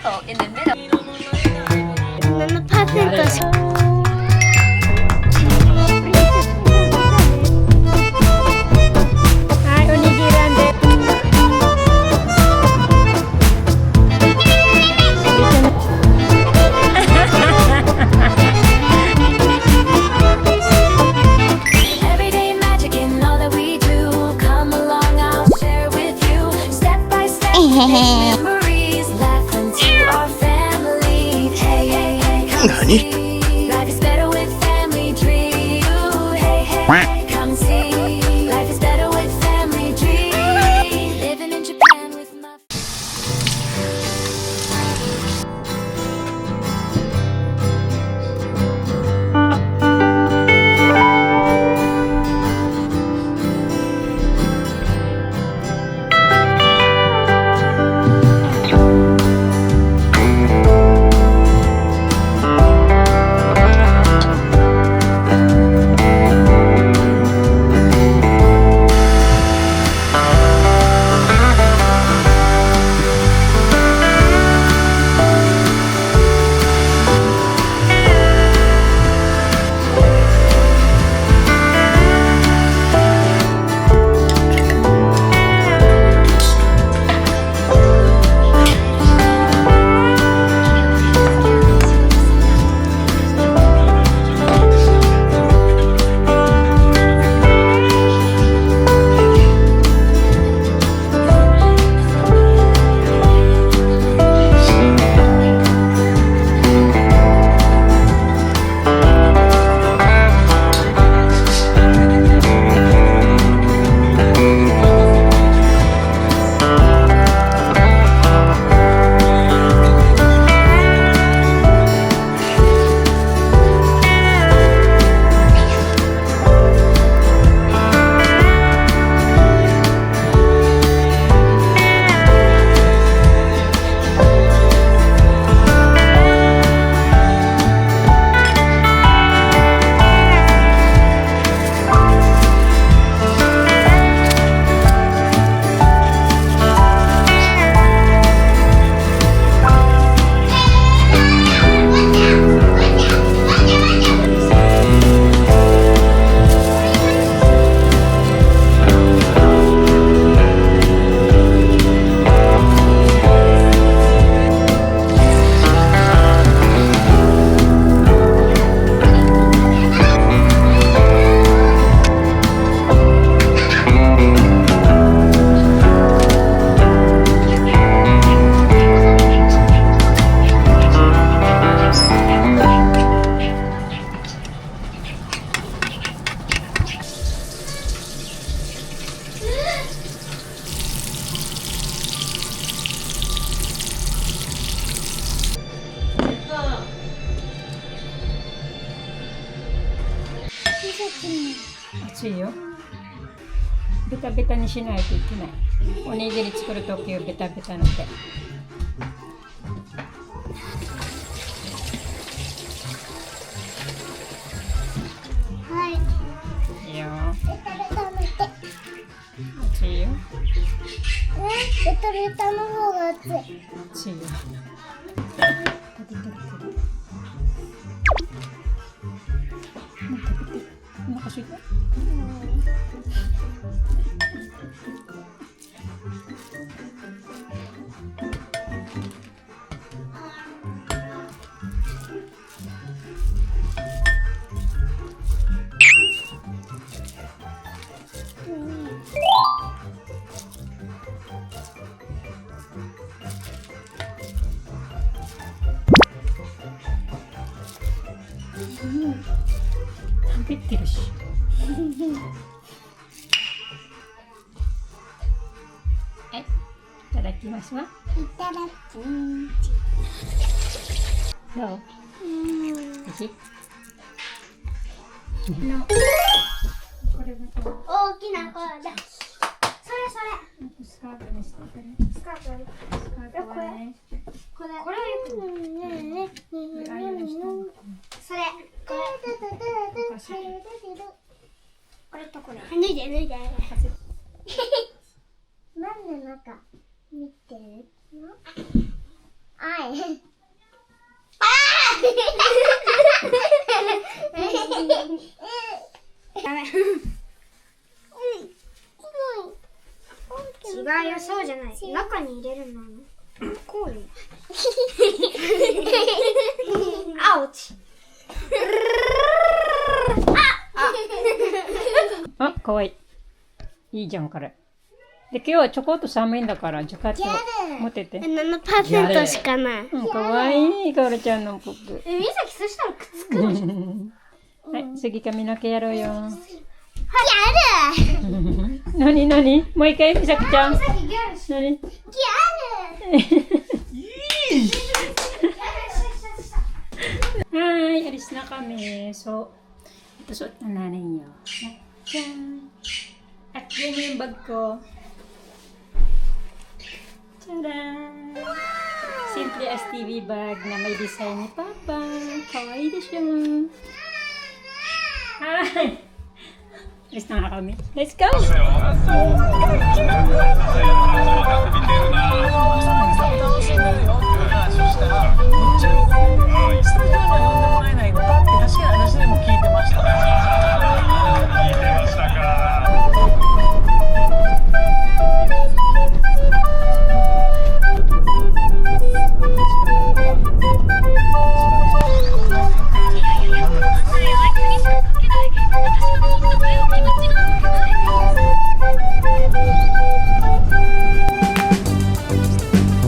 circle in the middle. 7%はい、おにぎらんで。Everyday magic in all that we do. Come along, I'll share with you. Step by step, make memories. Laugh into our family. Hey, hey, hey, come see. Life is better with family tree. Hey, hey, hey, come see. Life is better with family tree. Living in Japan with my熱いよ。ベタベタにしないといけない。おにぎり作るときはベタベタので。はい。いいよ。ベタベタの手。熱いよ。ベタベタの方が熱い。熱いよ。お腹すいた？食べてるし。はい、いただきますわ。いただきます。どう？おいしい？これが大きな声で。それ。スカートにしてくれ。スカートに。スカートはね。これ。これそれ。これとこれ。脱いで。なんで中見てるの？あい。中に入れるのこうよ。あ、落ち。あ、かわいい。いいじゃん、これ。で、今日はちょこっと寒いんだから、ジャカット持ってて。 7% しかない。うん、かわいい、かおるちゃんの服。みさき、そしたらくっつくのじゃん。はい、次髪の毛やろうよ。やるなになにもう一回、みさきちゃん。みさき、ギャルし。なにギャルHai, alis na kami. So, ito suot na nanay niyo. Yan. At yan yung bag ko. Tadaan! Simple as TV bag na may design ni Papa. Kawaii na siya. Hi! Alis na nga kami. Let's go!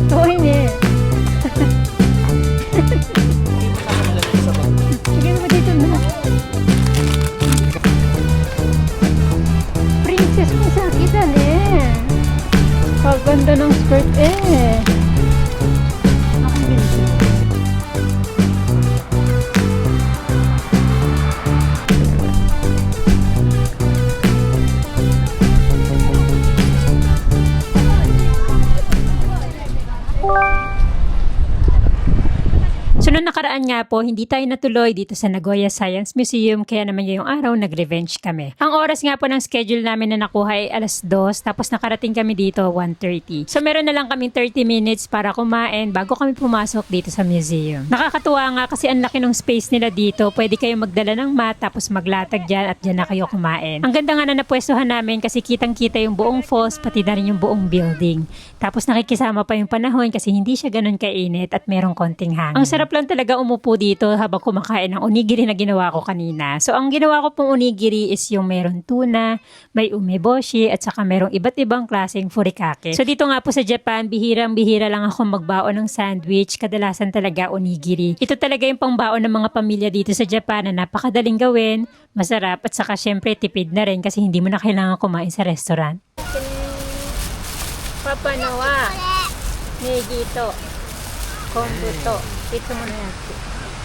遠いね。Sige mo dito na. Princess mo sa kita eh. Kaganda ng skirt eh. Ako din. So, noong nakaraan nga po, hindi tayo natuloy dito sa Nagoya Science Museum, kaya naman ngayong araw, nag-revenge kami. Ang oras nga po ng schedule namin na nakuha ay 2:00, tapos nakarating kami dito 1:30. So, meron na lang kaming 30 minutes para kumain bago kami pumasok dito sa museum. Nakakatuwa nga kasi ang laki ng space nila dito. Pwede kayo magdala ng mat, tapos maglatag dyan at dyan na kayo kumain. Ang ganda nga na napwestuhan namin kasi kitang-kita yung buong falls, pati na rin yung buong building. Tapos nakikisama pa yung panahon kasi hindi siya ganun kainit at merong konting hangin. Ang sarap lang talaga umupo dito habang kumakain ng onigiri na ginawa ko kanina. So, ang ginawa ko pong onigiri is yung meron tuna, may umeboshi, at saka merong iba't ibang klaseng furikake. So, dito nga po sa Japan, bihirang-bihira lang ako magbaon ng sandwich. Kadalasan talaga onigiri. Ito talaga yung pangbaon ng mga pamilya dito sa Japan na napakadaling gawin, masarap, at saka syempre tipid na rin kasi hindi mo na kailangan kumain sa restaurant. Papa Noah, Negi to, Kombu to. いつものや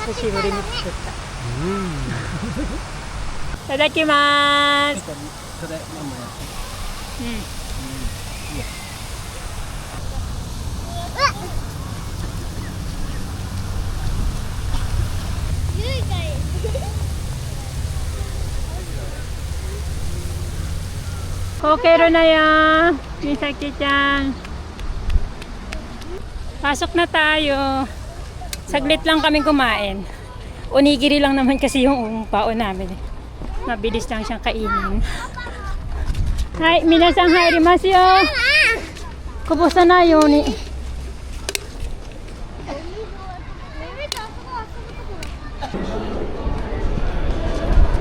つ久しぶりに作ったいただきます。それママやKokero na yan, Misaki chan. Pasok na tayo. Saglit lang kami kumain. Onigiri lang naman kasi yung baon namin. Mabilis lang siyang kainin. Hai, minasang hairimasu yo. Kubusta na yoni.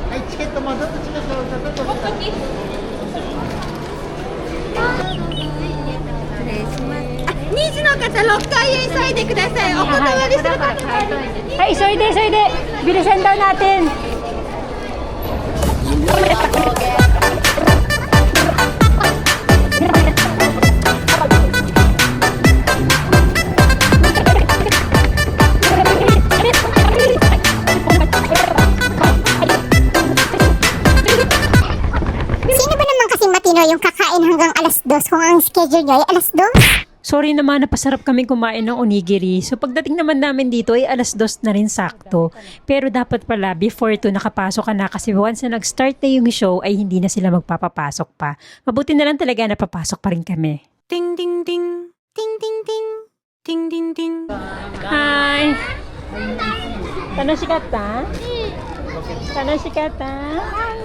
はいチケットもどっちチケットをどっち失礼します。2時の方6回急いでください。お断りすることがあります。Hai, soide. Bilisan daw natin. Sino ba naman kasi matino yung kakain hanggang 2:00 kung ang schedule nyo ay 2:00? Sorry naman, napasarap kaming kumain ng onigiri. So pagdating naman namin dito ay 2:00 na rin sakto. Pero dapat pala before 2 nakapasok ka na kasi once na nag-start na yung show ay hindi na sila magpapapasok pa. Mabuti na lang talaga napapasok pa rin kami. Ding ding ding. Ding ding ding. Ding ding ding. Hi! Tanoshikatta? Tanoshikatta?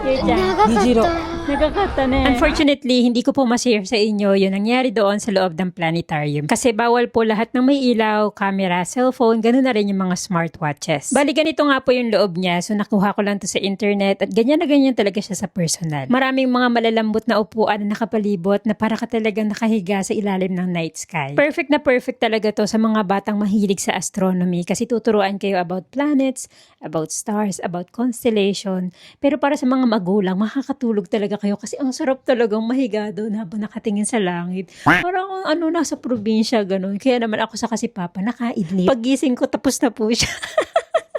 Yu-chan. 長かった。Nagkakata na. Unfortunately, hindi ko po ma-share sa inyo yung nangyari doon sa loob ng planetarium. Kasi bawal po lahat ng may ilaw, camera, cellphone, ganun na rin yung mga smartwatches. Bali, ganito nga po yung loob niya. So, nakuha ko lang to sa internet at ganyan na ganyan talaga siya sa personal. Maraming mga malalambot na upuan na nakapalibot na para ka talagang nakahiga sa ilalim ng night sky. Perfect na perfect talaga to sa mga batang mahilig sa astronomy kasi tuturuan kayo about planets, about stars, about constellation. Pero para sa mga magulang, makakatulog talaga kayo kasi ang sarap talagang mahiga doon habang nakatingin sa langit. Parang nasa probinsya, ganun. Kaya naman ako sa kasi papa, nakaidlip. Pagising ko, tapos na po siya.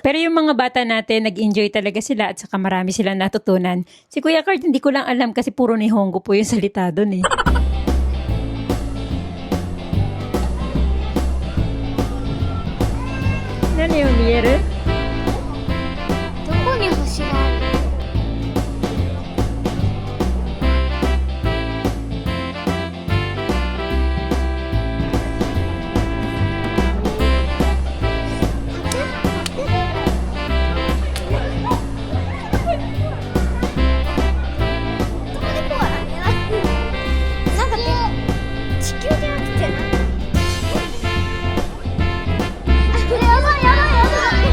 Pero yung mga bata natin, nag-enjoy talaga sila at saka marami silang natutunan. Si Kuya Kurt, hindi ko lang alam kasi puro Nihongo po yung salita doon eh. 何を見える？どこに星がある？なんか地球じゃなくてやばいやばいやばい。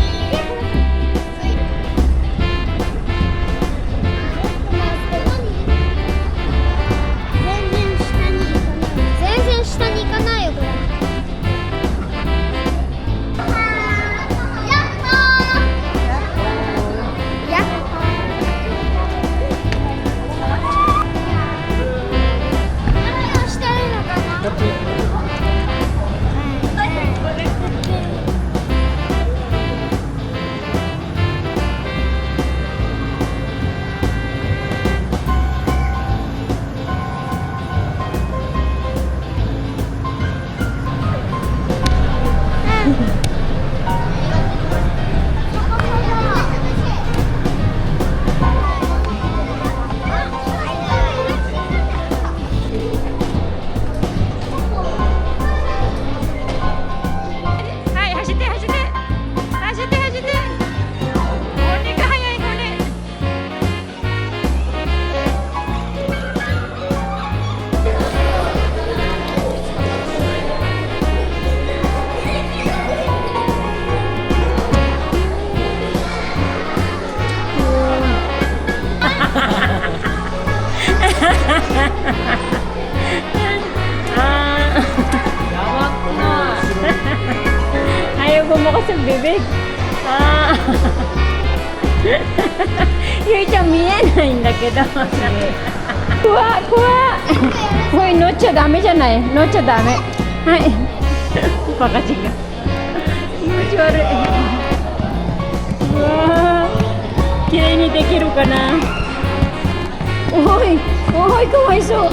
全然下に行かないよこれ。やったー。やったー。何をしてるのかな。はい、走って走って走って走って骨が速い骨。Ayaw bumukas ang bibig. Yun siya miyan. Kuha, kuha. Hoy, nocha dame janai. Nocha dame. Hai. Pakachiga. Nocha are. Wow. Kirei ni dekiru kana? Oy, oy, kawaiso.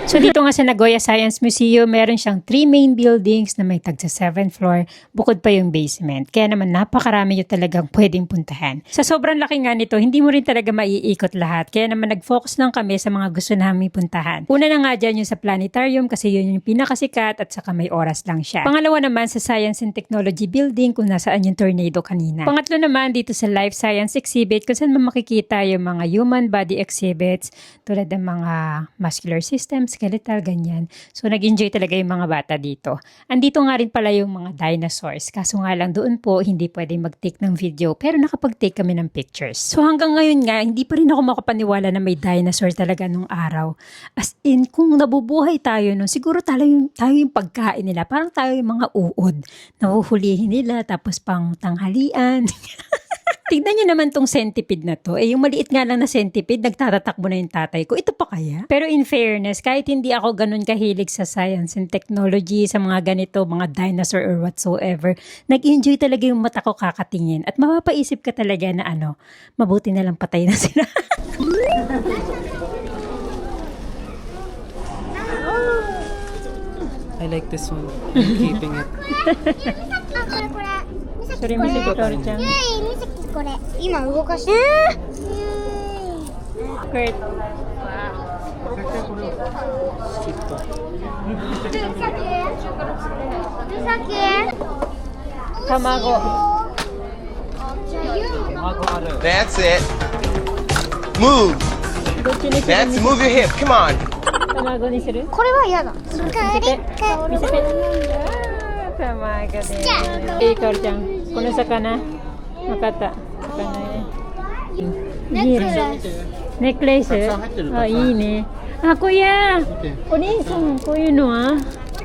So dito nga sa Nagoya Science Museum, meron siyang 3 main buildings na may tagsa 7th floor, bukod pa yung basement. Kaya naman napakarami yung talagang pwedeng puntahan. Sa sobrang laki nga nito, hindi mo rin talaga maiikot lahat. Kaya naman nag-focus lang kami sa mga gusto namin puntahan. Una na nga dyan yung sa planetarium kasi yun yung pinakasikat at saka may oras lang siya. Pangalawa naman sa Science and Technology Building kung nasaan yung tornado kanina. Pangatlo naman dito sa Life Science Exhibit kung saan makikita yung mga human body exhibits tulad ng mga muscular systems, skeletal, ganyan. So, nag-enjoy talaga yung mga bata dito. Andito nga rin pala yung mga dinosaurs. Kaso nga lang doon po, hindi pwedeng mag-take ng video, pero nakapag-take kami ng pictures. So, hanggang ngayon nga, hindi pa rin ako makapaniwala na may dinosaur talaga nung araw. As in, kung nabubuhay tayo nun, siguro tayo yung pagkain nila. Parang tayo yung mga uod. Nahuhulihin nila, tapos pang tanghalian. Tignan nyo naman tong centipede na to. Yung maliit nga lang na centipede, nagtatatakbo na yung tatay ko. Ito pa kaya? Pero in fairness, kahit hindi ako ganun kahilig sa science and technology, sa mga ganito, mga dinosaur or whatsoever, nag-enjoy talaga yung mata ko kakatingin. At mapapaisip ka talaga na mabuti na lang patay na sila. I like this one. I'm keeping it. これそれ見せてかおりちゃん。みさきこれ今動かしてGreat. 卵。 That's it. Move. どっちにする That's move your hip. Come on. 卵にするこれは嫌だ見せて見せて卵でいいかおりちゃんこの魚分かった魚ねネックレスあいいねあこやお兄さんこういうのは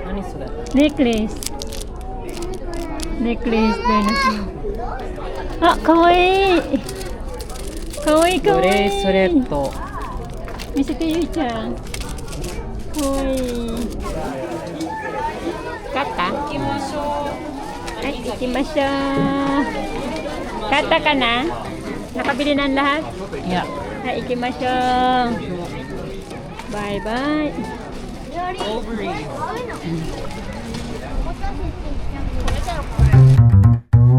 何それネックレスネックレスであかわいいかわいいかブわいいレスレット。見せてゆいちゃんかわいい買った行きましょうはい行きましょう買ったかなnakabili ng lahat Yeah.はい行きましょうバイバイ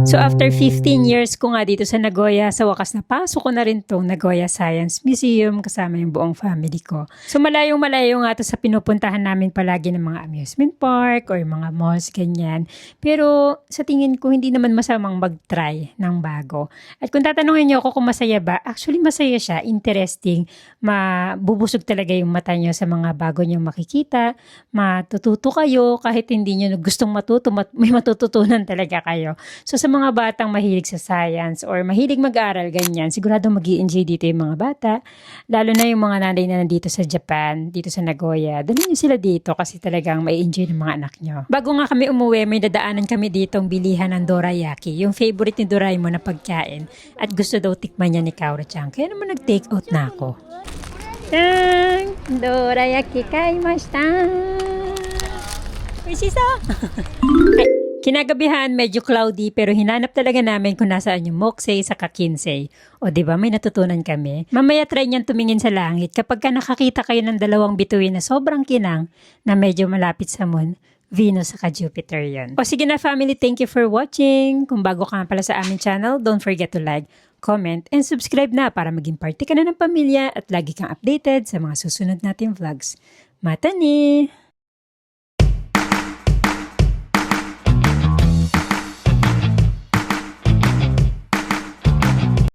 So after 15 years ko nga dito sa Nagoya, sa wakas na pasok ko na rin tong Nagoya Science Museum kasama yung buong family ko. So malayong-malayo nga to sa pinupuntahan namin palagi ng mga amusement park or mga malls, ganyan. Pero sa tingin ko hindi naman masamang mag-try ng bago. At kung tatanungin niyo ako kung masaya ba, actually masaya siya, interesting, mabubusog talaga yung mata niyo sa mga bago niyong makikita, matututo kayo kahit hindi niyo gustong matuto, may matututunan talaga kayo. So sa mga batang mahilig sa science or mahilig mag-aral ganyan, sigurado mag-i-enjoy dito yung mga bata. Lalo na yung mga nanay na nandito sa Japan, dito sa Nagoya. Dalhin nyo sila dito kasi talagang may enjoy ng mga anak nyo. Bago nga kami umuwi, may dadaanan kami ditong bilihan ng dorayaki, yung favorite ni Doraemon na pagkain. At gusto daw tikman niya ni Kaoru-chan. Kaya naman nag-take out na ako. Tang! Dorayaki kaimashita! Oishiso! Kinagabihan, medyo cloudy pero hinanap talaga namin kung nasaan yung Moksei sa Kinsei. O diba may natutunan kami? Mamaya try niyan tumingin sa langit kapag ka nakakita kayo ng dalawang bituin na sobrang kinang na medyo malapit sa moon, Venus saka Jupiter yun. O sige na family, thank you for watching. Kung bago ka pala sa aming channel, don't forget to like, comment, and subscribe na para maging parte ka na ng pamilya at lagi kang updated sa mga susunod nating vlogs. Mata ni!